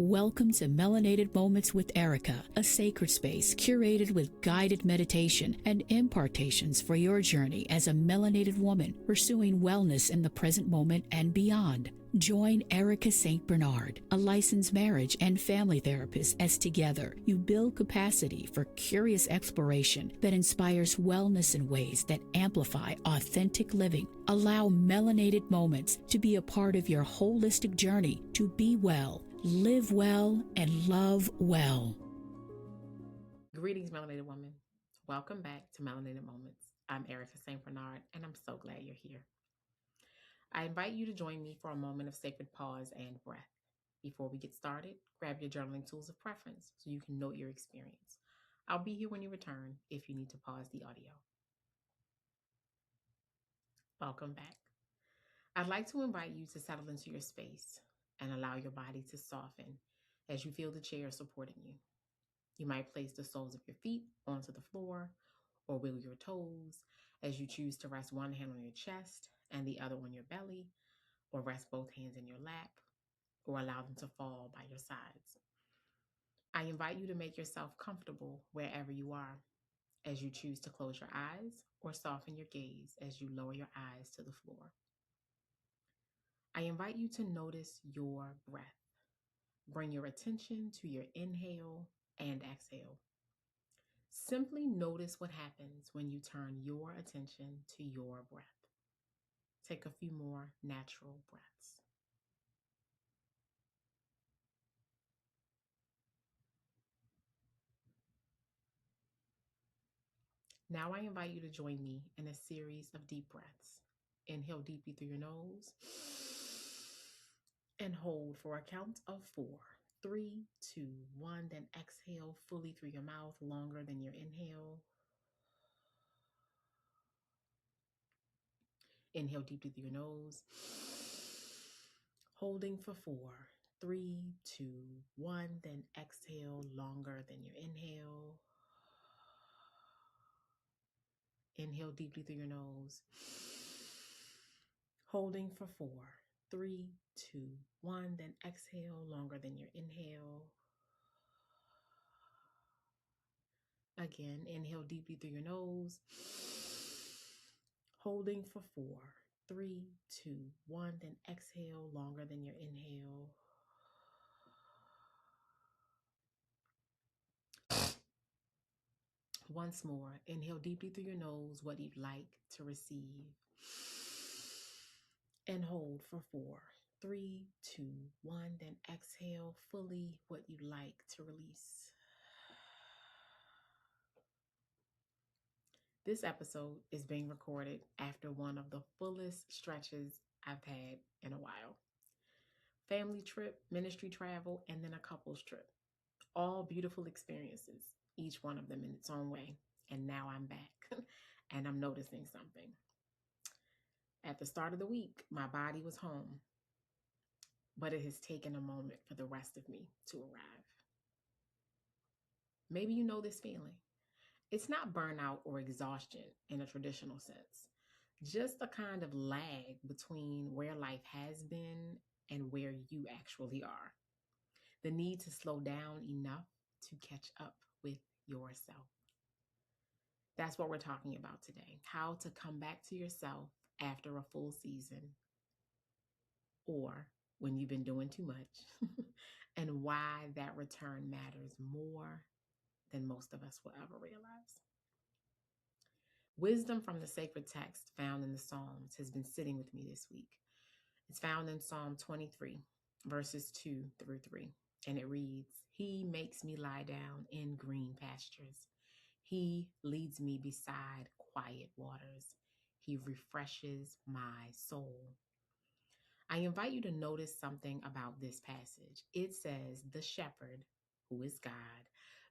Welcome to Melanated Moments with Erica, a sacred space curated with guided meditation and impartations for your journey as a melanated woman pursuing wellness in the present moment and beyond. Join Erica St. Bernard, a licensed marriage and family therapist, as together you build capacity for curious exploration that inspires wellness in ways that amplify authentic living. Allow melanated moments to be a part of your holistic journey to be well, live well, and love well. Greetings, melanated woman. Welcome back to Melanated Moments. I'm Erica St. Bernard, and I'm so glad you're here. I invite you to join me for a moment of sacred pause and breath. Before we get started, grab your journaling tools of preference so you can note your experience. I'll be here when you return if you need to pause the audio. Welcome back. I'd like to invite you to settle into your space and allow your body to soften as you feel the chair supporting you. You might place the soles of your feet onto the floor or wiggle your toes as you choose to rest one hand on your chest and the other on your belly, or rest both hands in your lap, or allow them to fall by your sides. I invite you to make yourself comfortable wherever you are as you choose to close your eyes or soften your gaze as you lower your eyes to the floor. I invite you to notice your breath. Bring your attention to your inhale and exhale. Simply notice what happens when you turn your attention to your breath. Take a few more natural breaths. Now I invite you to join me in a series of deep breaths. Inhale deeply through your nose and hold for a count of 4. 3, 2, 1. Then exhale fully through your mouth, longer than your inhale. Inhale deeply through your nose. Holding for 4, 3, 2, 1. Then exhale longer than your inhale. Inhale deeply through your nose. Holding for 4, 3, 2, 1. Then exhale longer than your inhale. Again, inhale deeply through your nose. Holding for 4, 3, 2, 1. Then exhale longer than your inhale. Once more, inhale deeply through your nose what you'd like to receive. And hold for 4, 3, 2, 1. Then exhale fully what you'd like to release. This episode is being recorded after one of the fullest stretches I've had in a while. Family trip, ministry travel, and then a couples trip. All beautiful experiences, each one of them in its own way. And now I'm back and I'm noticing something. At the start of the week, my body was home, but it has taken a moment for the rest of me to arrive. Maybe you know this feeling. It's not burnout or exhaustion in a traditional sense, just a kind of lag between where life has been and where you actually are. The need to slow down enough to catch up with yourself. That's what we're talking about today. How to come back to yourself after a full season, or when you've been doing too much, and why that return matters more than most of us will ever realize. Wisdom from the sacred text found in the Psalms has been sitting with me this week. It's found in Psalm 23, verses 2 through 3, and it reads, "He makes me lie down in green pastures. He leads me beside quiet waters. He refreshes my soul." I invite you to notice something about this passage. It says, "The shepherd, who is God,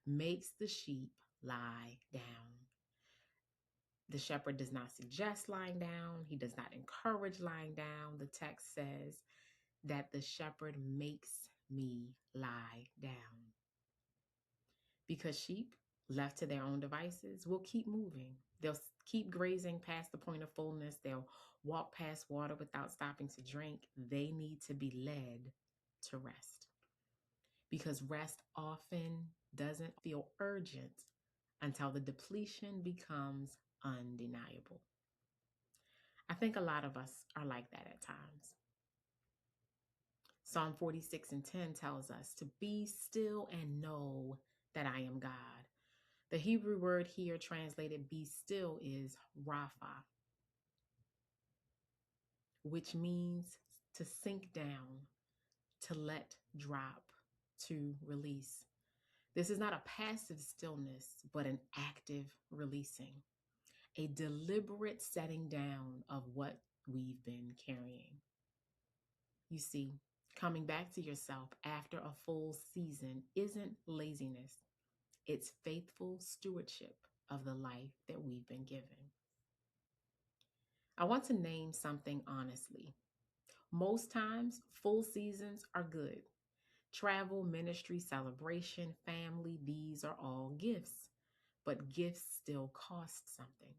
makes the sheep lie down." The shepherd does not suggest lying down. He does not encourage lying down. The text says that the shepherd makes me lie down. Because sheep, left to their own devices, will keep moving. They'll keep grazing past the point of fullness. They'll walk past water without stopping to drink. They need to be led to rest. because rest often doesn't feel urgent until the depletion becomes undeniable. I think a lot of us are like that at times. Psalm 46:10 tells us to be still and know that I am God. The Hebrew word here translated be still is Rapha, which means to sink down, to let drop, to release. This is not a passive stillness, but an active releasing, a deliberate setting down of what we've been carrying. You see, coming back to yourself after a full season isn't laziness, it's faithful stewardship of the life that we've been given. I want to name something honestly. Most times, full seasons are good. Travel, ministry, celebration, family, these are all gifts, but gifts still cost something.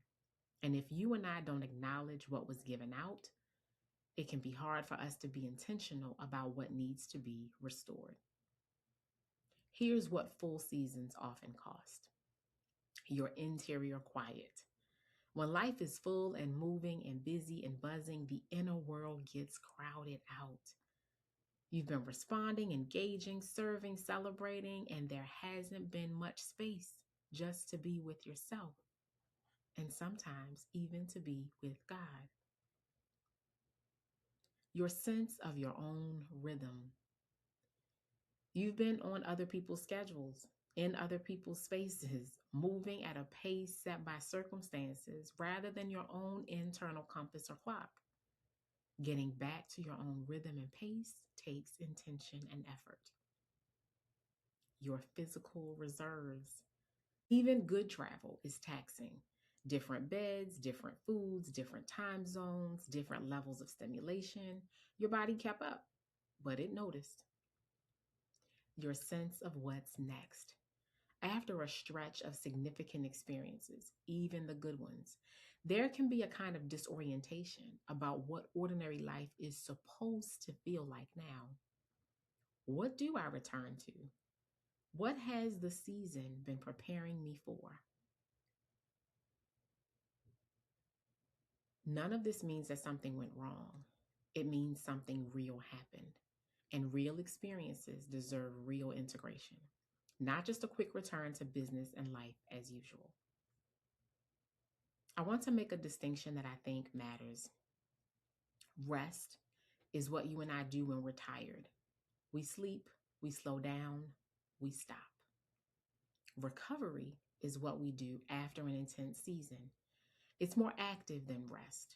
And if you and I don't acknowledge what was given out, it can be hard for us to be intentional about what needs to be restored. Here's what full seasons often cost: your interior quiet. When life is full and moving and busy and buzzing, the inner world gets crowded out. You've been responding, engaging, serving, celebrating, and there hasn't been much space just to be with yourself and sometimes even to be with God. Your sense of your own rhythm. You've been on other people's schedules, in other people's spaces, moving at a pace set by circumstances rather than your own internal compass or clock. Getting back to your own rhythm and pace takes intention and effort. Your physical reserves. Even good travel is taxing. Different beds, different foods, different time zones, different levels of stimulation. Your body kept up, but it noticed. Your sense of what's next. After a stretch of significant experiences, even the good ones, there can be a kind of disorientation about what ordinary life is supposed to feel like now. What do I return to? What has the season been preparing me for? None of this means that something went wrong. It means something real happened. And real experiences deserve real integration, not just a quick return to business and life as usual. I want to make a distinction that I think matters. Rest is what you and I do when we're tired. We sleep, we slow down, we stop. Recovery is what we do after an intense season. It's more active than rest.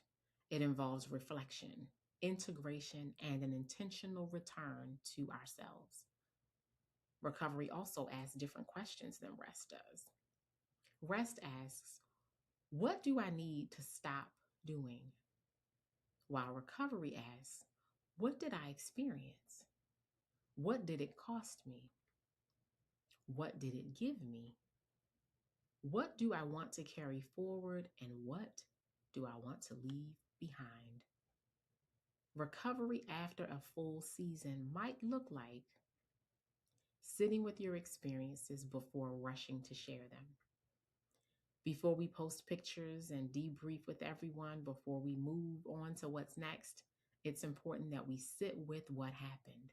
It involves reflection, integration, and an intentional return to ourselves. Recovery also asks different questions than rest does. Rest asks, what do I need to stop doing? While recovery asks, what did I experience? What did it cost me? What did it give me? What do I want to carry forward, and what do I want to leave behind? Recovery after a full season might look like sitting with your experiences before rushing to share them. Before we post pictures and debrief with everyone, before we move on to what's next, it's important that we sit with what happened.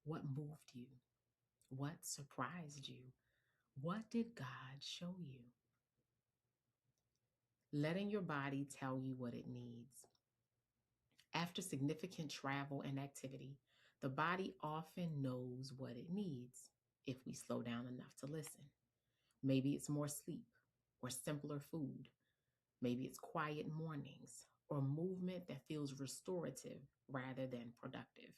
What moved you? What surprised you? What did God show you? Letting your body tell you what it needs. After significant travel and activity, the body often knows what it needs if we slow down enough to listen. Maybe it's more sleep or simpler food. Maybe it's quiet mornings or movement that feels restorative rather than productive.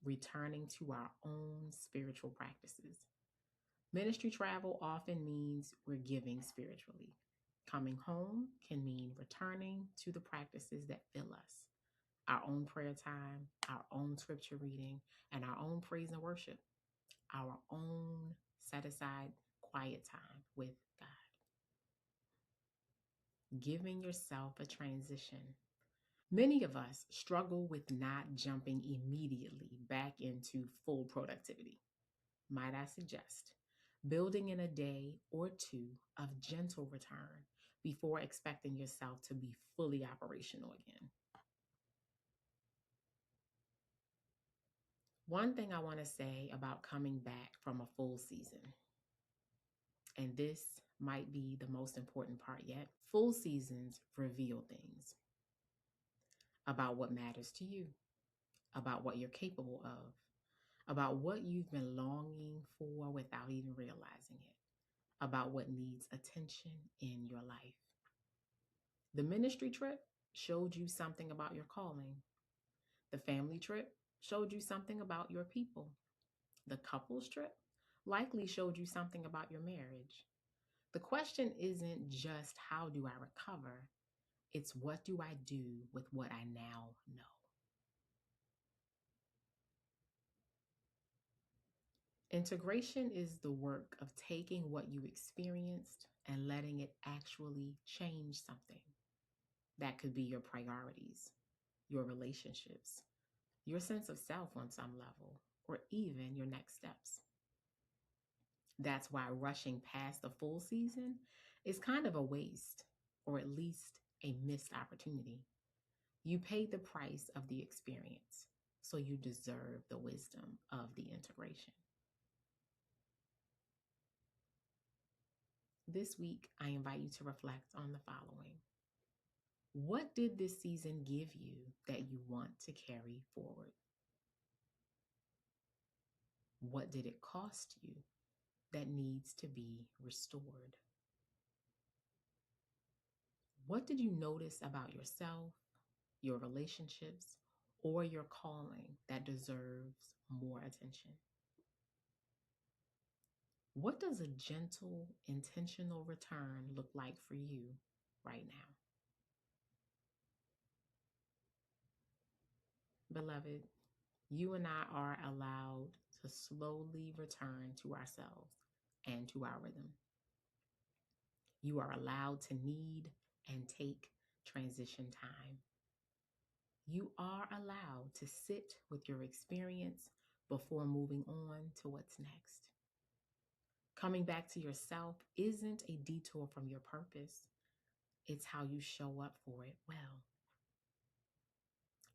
Returning to our own spiritual practices. Ministry travel often means we're giving spiritually. Coming home can mean returning to the practices that fill us: our own prayer time, our own scripture reading, and our own praise and worship, our own set aside quiet time with God. Giving yourself a transition. Many of us struggle with not jumping immediately back into full productivity. Might I suggest building in a day or two of gentle return before expecting yourself to be fully operational again? One thing I want to say about coming back from a full season, and this might be the most important part yet, full seasons reveal things about what matters to you, about what you're capable of, about what you've been longing for without even realizing it, about what needs attention in your life. The ministry trip showed you something about your calling. The family trip showed you something about your people. The couples trip likely showed you something about your marriage. The question isn't just how do I recover, it's what do I do with what I now know. Integration is the work of taking what you experienced and letting it actually change something. That could be your priorities, your relationships, your sense of self on some level, or even your next steps. That's why rushing past the full season is kind of a waste, or at least a missed opportunity. You paid the price of the experience, so you deserve the wisdom of the integration. This week, I invite you to reflect on the following. What did this season give you that you want to carry forward? What did it cost you that needs to be restored? What did you notice about yourself, your relationships, or your calling that deserves more attention? What does a gentle, intentional return look like for you right now? Beloved, you and I are allowed to slowly return to ourselves and to our rhythm. You are allowed to need and take transition time. You are allowed to sit with your experience before moving on to what's next. Coming back to yourself isn't a detour from your purpose, it's how you show up for it well.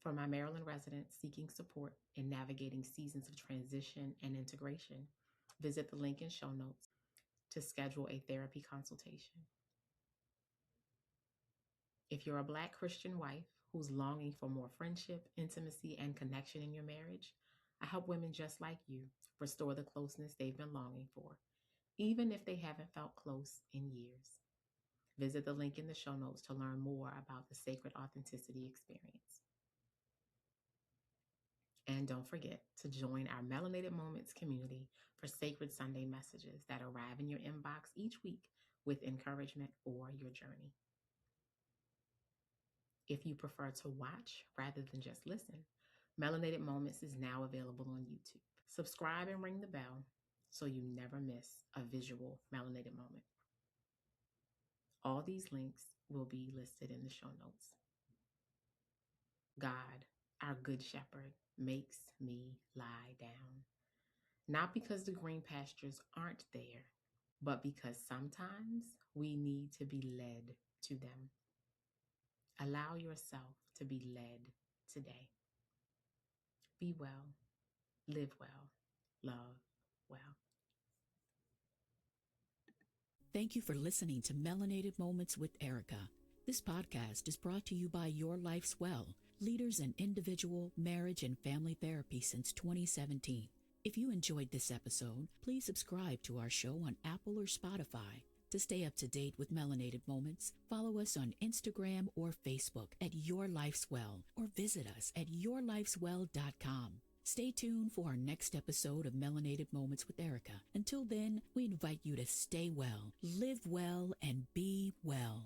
For my Maryland residents seeking support in navigating seasons of transition and integration, visit the link in show notes to schedule a therapy consultation. If you're a Black Christian wife who's longing for more friendship, intimacy, and connection in your marriage, I help women just like you restore the closeness they've been longing for, even if they haven't felt close in years. Visit the link in the show notes to learn more about the Sacred Authenticity Experience. And don't forget to join our Melanated Moments community for Sacred Sunday messages that arrive in your inbox each week with encouragement for your journey. If you prefer to watch rather than just listen, Melanated Moments is now available on YouTube. Subscribe and ring the bell so you never miss a visual melanated moment. All these links will be listed in the show notes. God, our good shepherd, makes me lie down, not because the green pastures aren't there, but because sometimes we need to be led to them. Allow yourself to be led today. Be well, live well, love well. Thank you for listening to Melanated Moments with Erica. This podcast is brought to you by Your Life's Well, leaders in individual, marriage, and family therapy since 2017. If you enjoyed this episode, please subscribe to our show on Apple or Spotify. To stay up to date with Melanated Moments, follow us on Instagram or Facebook at Your Life's Well, or visit us at yourlifeswell.com. Stay tuned for our next episode of Melanated Moments with Erica. Until then, we invite you to stay well, live well, and be well.